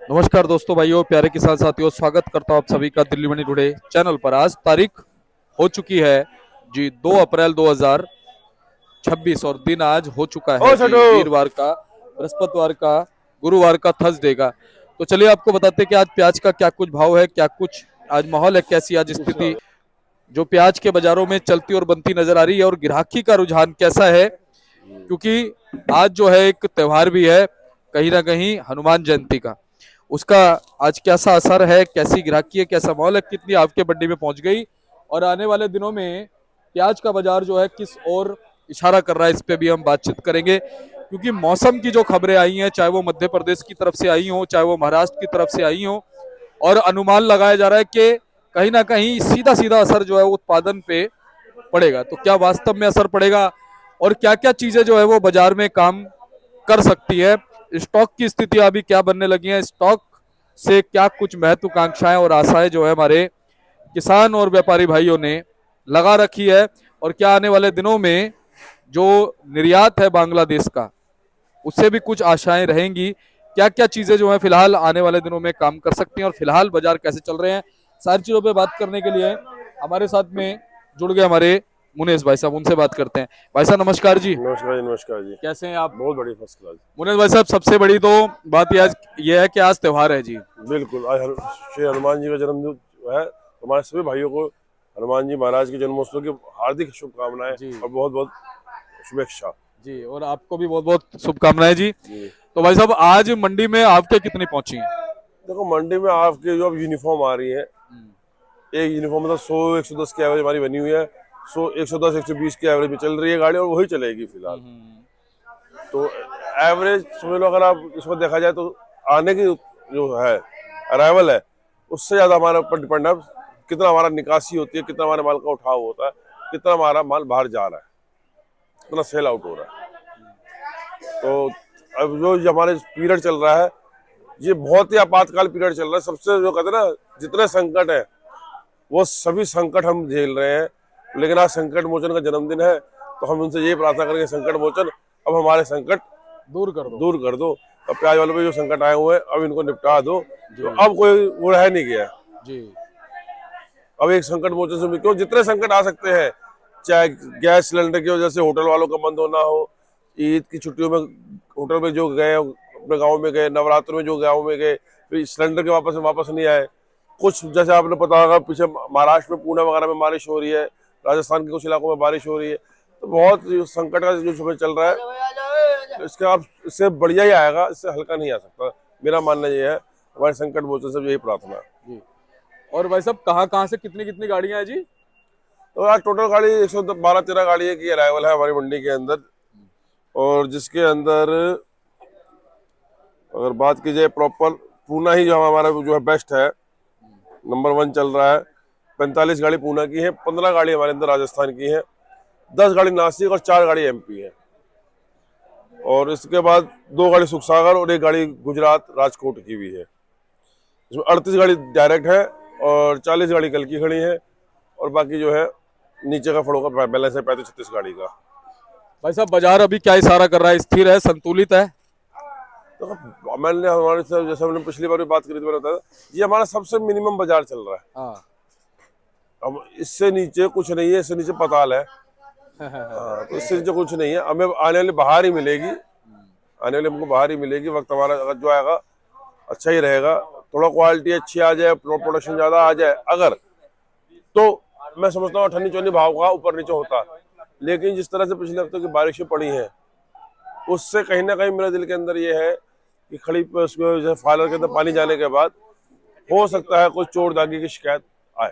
नमस्कार दोस्तों, भाइयों, प्यारे किसान साथियों, स्वागत करता हूं आप सभी का दिल्ली मनी टुडे चैनल पर। आज तारीख हो चुकी है जी 2 अप्रैल 2026 और दिन आज हो चुका ओ है जी छोटू। वीरवार का, बृहस्पतिवार का, गुरुवार का, थर्सडे का। तो चलिए आपको बताते हैं कि आज प्याज का क्या कुछ भाव है, क्या कुछ आज माहौल है, कैसी आज स्थिति जो प्याज के बाजारों में चलती और बनती नजर आ रही है और ग्राहकी का रुझान कैसा है। क्योंकि आज जो है एक त्योहार भी है कहीं ना कहीं हनुमान जयंती का, उसका आज कैसा असर है, कैसी ग्राहकी है, कैसा माहौल है, कितनी आपके मंडी में पहुंच गई और आने वाले दिनों में प्याज का बाजार जो है किस ओर इशारा कर रहा है, इस पे भी हम बातचीत करेंगे। क्योंकि मौसम की जो खबरें आई हैं, चाहे वो मध्य प्रदेश की तरफ से आई हो, चाहे वो महाराष्ट्र की तरफ से आई हो, और अनुमान लगाया जा रहा है कि कहीं ना कहीं सीधा सीधा असर जो है वो उत्पादन पे पड़ेगा। तो क्या वास्तव में असर पड़ेगा और क्या क्या चीजें जो है वो बाजार में काम कर सकती है, स्टॉक की स्थिति अभी क्या बनने लगी है, स्टॉक से क्या कुछ महत्वाकांक्षाएं और आशाएं जो है हमारे किसान और व्यापारी भाइयों ने लगा रखी है, और क्या आने वाले दिनों में जो निर्यात है बांग्लादेश का, उससे भी कुछ आशाएं रहेंगी। क्या क्या चीजें जो है फिलहाल आने वाले दिनों में काम कर सकती हैं और फिलहाल बाजार कैसे चल रहे हैं, सारी चीजों पे बात करने के लिए हमारे साथ में जुड़ गए हमारे मुनेश भाई साहब। उनसे बात करते हैं। भाई साहब नमस्कार जी, नमस्कार जी, नमस्कार जी। कैसे हैं आप? बहुत बड़ी फर्स्ट क्लास। मुनेश भाई साहब, सबसे बड़ी तो बात ये है कि आज त्योहार है जी। बिल्कुल, आज श्री हनुमान जी का जन्मदिन है। हमारे सभी भाइयों को हनुमान जी महाराज के जन्मोत्सव की हार्दिक शुभकामनाएं जी और बहुत बहुत शुभेच्छा। जी, और आपको भी बहुत बहुत शुभकामनाएं जी। जी तो भाई साहब, आज मंडी में आपके कितनी पहुंची हैं? देखो, मंडी में आपके जो अब यूनिफॉर्म आ रही है, एक यूनिफॉर्म मतलब 100-110 की एवरेज हमारी बनी हुई है। 110-120 की एवरेज में चल रही है गाड़ी और वही चलेगी फिलहाल। तो एवरेज समझ लो, अगर आप इसमें देखा जाए तो आने की जो है अराइवल है, उससे ज़्यादा हमारे ऊपर डिपेंड है कितना हमारा निकासी होती है, कितना हमारे माल का उठाव होता है, कितना हमारा माल बाहर जा रहा है, कितना सेल आउट हो रहा है। तो अब जो हमारे पीरियड चल रहा है, ये बहुत ही आपातकाल पीरियड चल रहा है। सबसे जो कहते हैं ना, जितने संकट है वो सभी संकट हम झेल रहे हैं, लेकिन आज संकट मोचन का जन्मदिन है, तो हम उनसे यही प्रार्थना करेंगे, संकट मोचन अब हमारे संकट दूर कर दो। अब प्याज वालों पे जो संकट आए हुए हैं, अब इनको निपटा दो। तो अब कोई वो रह नहीं गया जी। अब एक संकट मोचन से क्यों, जितने संकट आ सकते हैं, चाहे गैस सिलेंडर की वजह से होटल वालों का बंद होना हो, ईद की छुट्टियों में होटल में जो गए अपने गाँव में गए, नवरात्र में जो गाँव में गए, फिर सिलेंडर के वापस नहीं आए। कुछ जैसे आपने पता होगा, पीछे महाराष्ट्र में पुणे वगैरह में बारिश हो रही है, राजस्थान के कुछ इलाकों में बारिश हो रही है। तो बहुत संकट का जो समय चल रहा है, इसके आप इससे बढ़िया ही आएगा, इससे हल्का नहीं आ सकता। मेरा मानना ये है, हमारे संकट मोचन से यही प्रार्थना है जी। और भाई साहब, कहाँ कहाँ से कितनी कितनी गाड़ियां हैं जी? तो आज टोटल गाड़ी 112-13 गाड़ी की अराइवल है हमारी मंडी के अंदर। और जिसके अंदर अगर बात की जाए प्रॉपर, पूना ही जो हमारा जो है बेस्ट है, नंबर 1 चल रहा है। 45 गाड़ी पूना की है, 15 गाड़ी हमारे अंदर राजस्थान की है, 10 गाड़ी नासिक और 4 गाड़ी एमपी है। और इसके बाद 2 गाड़ी सुखसागर और 1 गाड़ी गुजरात राजकोट की भी है। इसमें 38 गाड़ी डायरेक्ट है और 40 गाड़ी कल की खड़ी है, और बाकी जो है नीचे का फड़ों का बैलेंस है 35-36 गाड़ी का। भाई साहब, बाजार अभी क्या इशारा कर रहा है, स्थिर है, संतुलित है? तो मैंने हमारे से जैसे हमने पिछली बार भी बात करी थी, मैंने बताया ये हमारा सबसे मिनिमम बाजार चल रहा है। हाँ। अब इससे नीचे कुछ नहीं है, इससे नीचे पताल है। हाँ, तो इससे नीचे कुछ नहीं है। हमें आने वाली बाहर ही मिलेगी, आने वाले हमको बाहर ही मिलेगी। वक्त हमारा अगर जो आएगा अच्छा ही रहेगा, थोड़ा क्वालिटी अच्छी आ जाए, प्रोडक्शन ज्यादा आ जाए अगर, तो मैं समझता हूँ 98-94 भाव का ऊपर नीचे होता। लेकिन जिस तरह से पिछले हफ्ते की बारिशें पड़ी हैं, उससे कहीं ना कहीं मेरे दिल के अंदर ये है कि खड़ी फाइलर के अंदर पानी जाने के बाद हो सकता है कोई चोट दागी की शिकायत आए।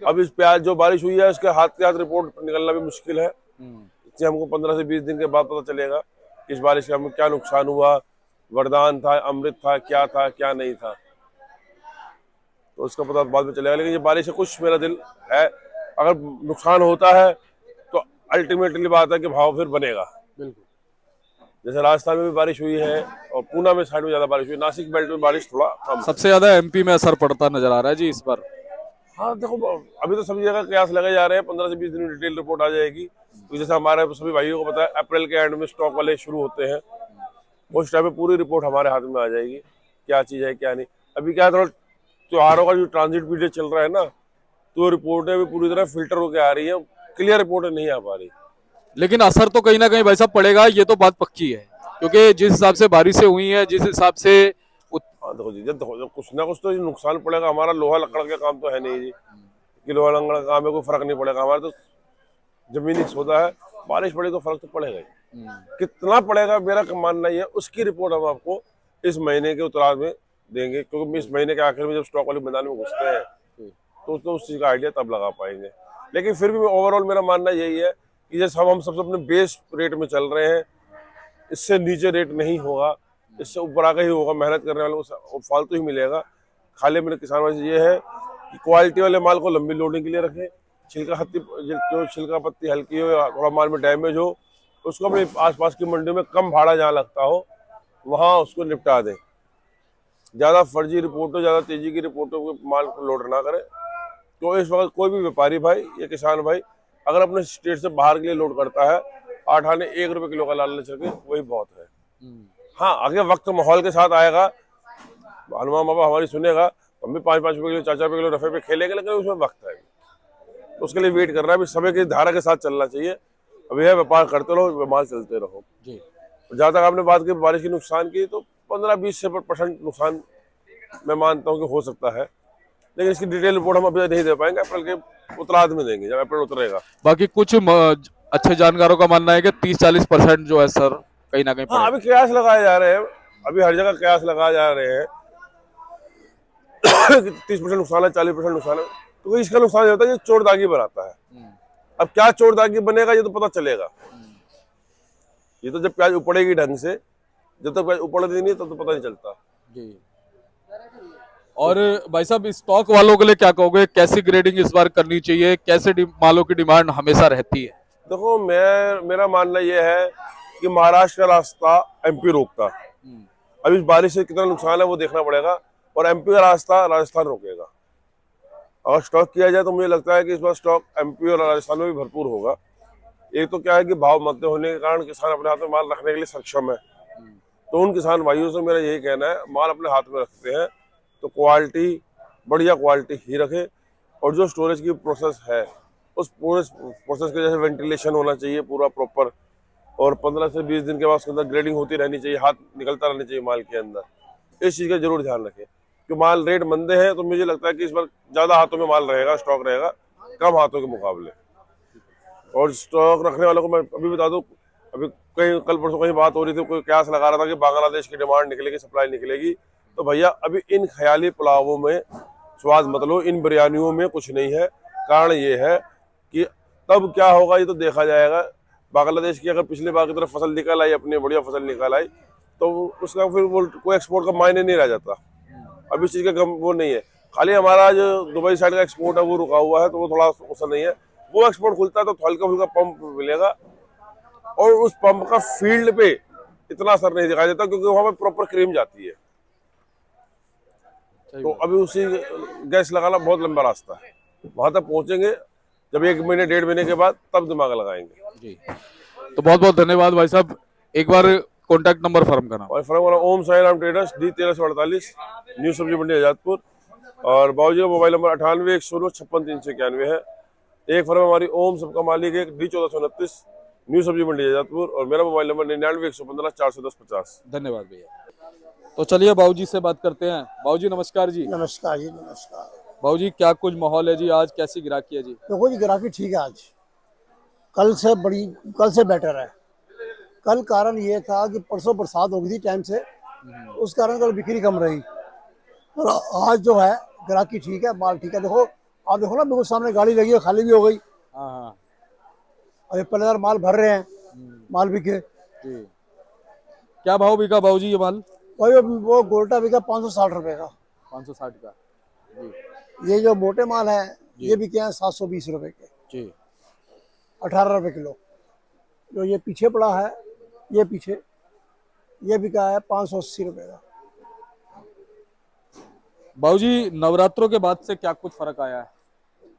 अब इस प्याज जो बारिश हुई है, उसके हाथ के हाथ रिपोर्ट निकलना भी मुश्किल है। इससे हमको 15 से 20 दिन के बाद पता चलेगा कि इस बारिश का हमें क्या नुकसान हुआ, वरदान था, अमृत था, क्या नहीं था, तो उसका पता बाद में चलेगा। लेकिन ये बारिश से कुछ मेरा दिल है, अगर नुकसान होता है तो अल्टीमेटली बात है कि भाव फिर बनेगा। बिल्कुल। जैसे राजस्थान में भी बारिश हुई है और पूना में साइड में ज्यादा बारिश हुई, नासिक बेल्ट में बारिश थोड़ा कम। सबसे ज्यादा एमपी में असर पड़ता नजर आ रहा है जी इस बार। हाँ देखो, अभी तो सभी जगह कयास लगे जा रहे हैं, 15 से 20 दिन में डिटेल रिपोर्ट आ जाएगी। तो जैसे हमारे सभी भाइयों को पता है, अप्रैल के एंड में स्टॉक वाले शुरू होते हैं, उस टाइम में पूरी रिपोर्ट हमारे हाथ में आ जाएगी। क्या चीज़ है क्या नहीं। अभी क्या है, थोड़ा त्योहारों का जो ट्रांजिट पीरियड चल रहा है ना, तो रिपोर्टें भी पूरी तरह फिल्टर होकर आ रही है, क्लियर रिपोर्टें नहीं आ पा रही। लेकिन असर तो कहीं ना कहीं भाई साहब पड़ेगा, ये तो बात पक्की है, क्योंकि जिस हिसाब से बारिशें हुई हैं, जिस हिसाब से हाँ देखो जी, जब कुछ ना कुछ तो ये नुकसान पड़ेगा। हमारा लोहा लकड़ का काम तो है नहीं जी कि लोहा लकड़ का काम है कोई फर्क नहीं पड़ेगा। हमारा तो जमीनी सौदा है, बारिश पड़े तो फर्क तो पड़ेगा ही। कितना पड़ेगा मेरा मानना ये है, उसकी रिपोर्ट हम आपको इस महीने के उत्तरार्ध में देंगे, क्योंकि इस महीने के आखिर में जब स्टॉक वाले मैदान में घुसते हैं तो उस चीज़ का आइडिया तब लगा पाएंगे। लेकिन फिर भी ओवरऑल मेरा मानना यही है कि जैसे हम सबसे अपने बेस रेट में चल रहे हैं, इससे नीचे रेट नहीं होगा, इससे ऊपर आगे ही होगा। मेहनत करने वालों को फालतू ही मिलेगा। खाली मेरे किसान भाई से ये है कि क्वालिटी वाले माल को लंबी लोडिंग के लिए रखें। जो छिलका पत्ती हल्की हो या थोड़ा माल में डैमेज हो, उसको अपने आसपास की मंडी में कम भाड़ा जहाँ लगता हो वहाँ उसको निपटा दें। ज़्यादा फर्जी रिपोर्टों, ज़्यादा तेजी की रिपोर्टों को माल को लोड ना करें। तो इस वक्त कोई भी व्यापारी भाई या किसान भाई अगर अपने स्टेट से बाहर के लिए लोड करता है, 8 आने 1 रुपये किलो का लालच रखे, वही बहुत है। हाँ, आगे वक्त माहौल के साथ आएगा, हनुमान बाबा हमारी सुनेगा, हम भी 5-5 रुपये किलो 4-4 रुपये किलो रफे पे खेलेंगे, लेकिन उसमें वक्त है। तो उसके लिए वेट करना है, अभी समय की धारा के साथ चलना चाहिए। अभी है व्यापार करते रहो, व्यापार चलते रहो जी। जहाँ तक आपने बात की बारिश की नुकसान की, तो 15-20% नुकसान मैं मानता हूँ कि हो सकता है, लेकिन इसकी डिटेल रिपोर्ट हम अभी नहीं दे पाएंगे। अप्रैल के उत्तरार्ध में देंगे, जब अप्रैल उतरेगा। बाकी कुछ अच्छे जानकारों का मानना है कि 30-40% जो है सर कहीं ना कहीं हाँ, अभी कयास लगाए जा रहे हैं, अभी हर जगह कयास लगाए जा रहे हैं कि 30% नुकसान है, 40% नुकसान है। तो इसका नुकसान होता है ये चोट दागी बनाता है। अब क्या चोट दागी बनेगा ये तो पता चलेगा। ये तो जब प्याज उपड़ेगी ढंग से, जब तक प्याज उपड़ती नहीं तब तो पता नहीं चलता जी। और भाई साहब स्टॉक वालों के लिए क्या कहोगे, कैसी ग्रेडिंग इस बार करनी चाहिए, कैसे मालों की डिमांड हमेशा रहती है? देखो, मेरा मानना यह है कि महाराष्ट्र का रास्ता एमपी रोकता। अभी इस बारिश से कितना नुकसान है वो देखना पड़ेगा, और एमपी का रास्ता राजस्थान रोकेगा। अगर स्टॉक किया जाए तो मुझे लगता है कि इस बार स्टॉक एमपी और राजस्थान में भी भरपूर होगा। एक तो क्या है कि भाव मध्य होने के कारण किसान अपने हाथ में माल रखने के लिए सक्षम है। तो उन किसान भाइयों से मेरा यही कहना है, माल अपने हाथ में रखते हैं तो क्वालिटी, बढ़िया क्वालिटी ही रखे। और जो स्टोरेज की प्रोसेस है, उस पूरे प्रोसेस के जैसे वेंटिलेशन होना चाहिए पूरा प्रॉपर, और 15 से 20 दिन के बाद उसके अंदर ग्रेडिंग होती रहनी चाहिए, हाथ निकलता रहना चाहिए माल के अंदर। इस चीज़ का जरूर ध्यान रखें कि माल रेट मंदे हैं, तो मुझे लगता है कि इस बार ज़्यादा हाथों में माल रहेगा, स्टॉक रहेगा कम हाथों के मुकाबले। और स्टॉक रखने वालों को मैं अभी बता दूं, अभी कहीं कल परसों कहीं बात हो रही थी, कोई कयास लगा रहा था कि बांग्लादेश की डिमांड निकलेगी, सप्लाई निकलेगी। तो भैया अभी इन ख्याली पुलावों में स्वाद मत लो, इन बिरयानियों में कुछ नहीं है। कारण ये है कि तब क्या होगा ये तो देखा जाएगा। बांग्लादेश की अगर पिछली बार की तरफ फसल निकल आई, अपनी बढ़िया फसल निकल आई, तो उसका फिर वो कोई एक्सपोर्ट का मायने नहीं रह जाता। अब इस चीज़ का गम वो नहीं है। खाली हमारा जो दुबई साइड का एक्सपोर्ट है वो रुका हुआ है, तो वो थोड़ा उसका नहीं है। वो एक्सपोर्ट खुलता है तो हल्का फुल्का पंप मिलेगा, और उस पंप का फील्ड पे इतना असर नहीं दिखाई देता, क्योंकि वहां पे प्रॉपर क्रीम जाती है। तो अभी उसी गैस लगाना बहुत लंबा रास्ता है, वहां तक पहुंचेंगे जब 1 महीने 1.5 महीने के बाद, तब दिमाग लगाएंगे जी। तो बहुत बहुत धन्यवाद भाई साहब। एक बार कॉन्टैक्ट नंबर फर्म का नाम। और फर्म वाला Om Sai Ram traders, D 1348, new Sabzi Mandi Azadpur. और बाबूजी का मोबाइल नंबर 9816565391 है। एक फर्म हमारी ओम सबका मालिक है, D 1429, न्यू सब्जी मंडी आजादपुर। और मेरा मोबाइल नंबर 9911541050। धन्यवाद भैया। तो चलिए बाबूजी से बात करते हैं। बाबूजी नमस्कार जी। नमस्कार जी, नमस्कार। बाबूजी क्या कुछ माहौल है जी, आज कैसी ग्राहकी है जी? देखो जी, ग्राफी ठीक है आज, कल से बेटर है। कल कारण ये था कि परसों बरसात हो गई थी टाइम से, उस कारण कल बिक्री कम रही। और आज जो है ग्राहकी ठीक है, माल ठीक है। देखो, आप देखो ना, बिल्कुल सामने गाड़ी लगी है, खाली भी हो गई। हाँ। अभी पहलेदार माल भर रहे हैं, माल बिके जी। क्या भाव बिका बाबूजी ये माल? भाई वो गोल्टा बिका 560 रुपए का। 560 का जी। ये जो मोटे माल है ये बिके हैं 720 रुपए के जी। 18 रुपए किलो। जो ये पीछे पड़ा है, ये बिका है 580 रुपए का। बाबूजी नवरात्रों के बाद से क्या कुछ फर्क आया है?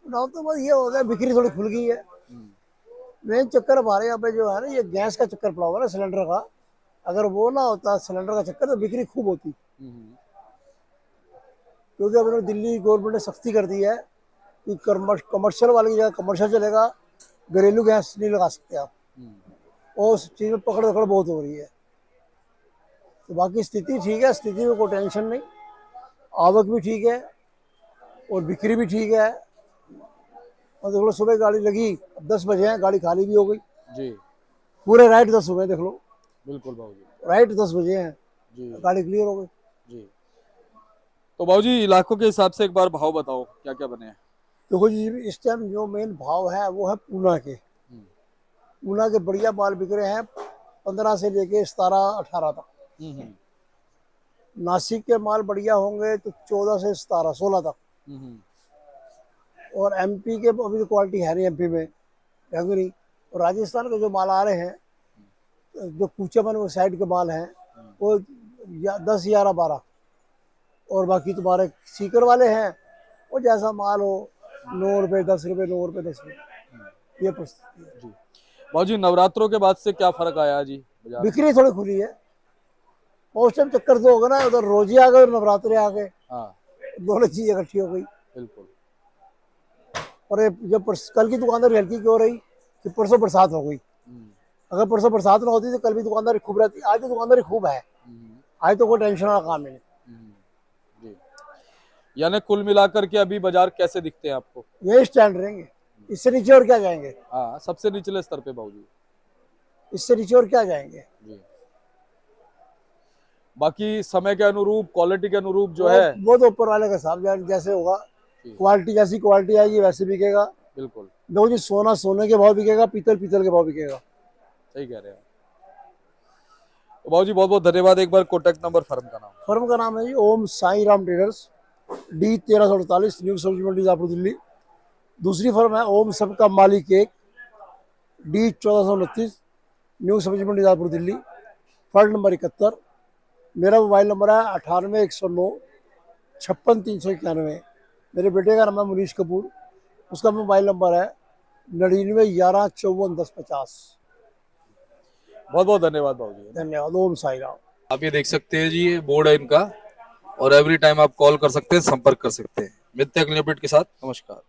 तो बस ये हो गया, बिक्री थोड़ी खुल गई है। मेन चक्कर हमारे यहाँ पे जो है ना, ये गैस का चक्कर पड़ा हुआ ना, सिलेंडर का। अगर वो ना होता सिलेंडर का चक्कर, तो बिक्री खूब होती। क्योंकि अब दिल्ली गवर्नमेंट ने सख्ती कर दी है कि कमर्शियल वाले की जगह कमर्शियल चलेगा, घरेलू गैस नहीं लगा सकते आप, और उस चीज़ में पकड़ दकड़ बहुत हो रही है। तो बाकी स्थिति ठीक है, स्थिति में कोई टेंशन नहीं, आवक भी ठीक है और बिक्री भी ठीक है। और देख लो सुबह गाड़ी लगी, 10 बजे हैं, गाड़ी खाली भी हो गई। जी पूरे राइट 10 हुए, देख लो बिल्कुल बाबूजी। राइट 10 बजे हैं, जी गाड़ी क्लियर हो गई। जी। तो बाबूजी इलाकों के हिसाब से एक बार भाव बताओ क्या क्या बने हैं। देखो जी, इस टाइम जो मेन भाव है वो है पूना के। पूना के बढ़िया माल बिक रहे हैं 15 से लेके 17-18 तक। नासिक के माल बढ़िया होंगे तो 14 से 17-16 तक। और एमपी के अभी तो क्वालिटी है नहीं एमपी में, ढंग नहीं। और राजस्थान के जो माल आ रहे हैं, जो कूचामन वो साइड के माल हैं, वो 10, 11, 12। और बाकी तुम्हारे सीकर वाले हैं, वो जैसा माल हो 9 रुपये 10 रुपये, 9 रुपये 10 रुपये, ये परिस्थिति है। जी बाबूजी, नवरात्रों के बाद से क्या फर्क आया जी बाजार में? बिक्री थोड़ी खुली है, उस टाइम चक्कर तो होगा ना, उधर रोजे आ गए और नवरात्रे आ गए, हाँ दोनों चीजें इकट्ठी हो गई। बिल्कुल। और ये जब कल की दुकानदारी हल्की क्यों रही कि परसों बरसात हो गई। अगर परसों बरसात ना होती तो कल भी दुकानदारी खूब रहती। आज तो दुकानदारी खूब है, आज तो कोई टेंशन वाला काम नहीं। जी, यानी कुल मिलाकर के अभी बाजार कैसे दिखते हैं आपको? यही स्टैंड रहेंगे, इससे नीचे और क्या जाएंगे? हाँ, सबसे निचले स्तर पे बाबूजी। इससे नीचे और क्या जाएंगे? जी। बाकी समय के अनुरूप, क्वालिटी के अनुरूप जो है वो तो ऊपर वाले का हिसाब जैसे होगा, क्वालिटी जैसी क्वालिटी आएगी वैसे बिकेगा। बिल्कुल। देखो जी, सोना सोने के भाव बिकेगा, पीतल पीतल के भाव बिकेगा। सही कह रहे हैं। तो बाबूजी बहुत बहुत धन्यवाद। एक बार कॉन्टैक्ट नंबर फर्म का नाम। फर्म का नाम है जी Om Sai Ram traders, D 1348, new Sabzi Mandi जापुर Delhi. दूसरी फर्म है ओम सबका मालिक cake, D 1429, new Sabzi Mandi जापुर Delhi, फर्ड number 71। मेरा मोबाइल नंबर है 98 109 56 391। मेरे बेटे का नाम है मुनीश कपूर, उसका मोबाइल नंबर है 99 11 54 10 50। बहुत बहुत धन्यवाद बाबूजी। धन्यवाद। ओम साई राम। आप ये देख सकते हैं जी, ये बोर्ड है इनका, और एवरी टाइम आप कॉल कर सकते हैं, संपर्क कर सकते हैं। मिलते हैं अगले अपडेट के साथ। नमस्कार।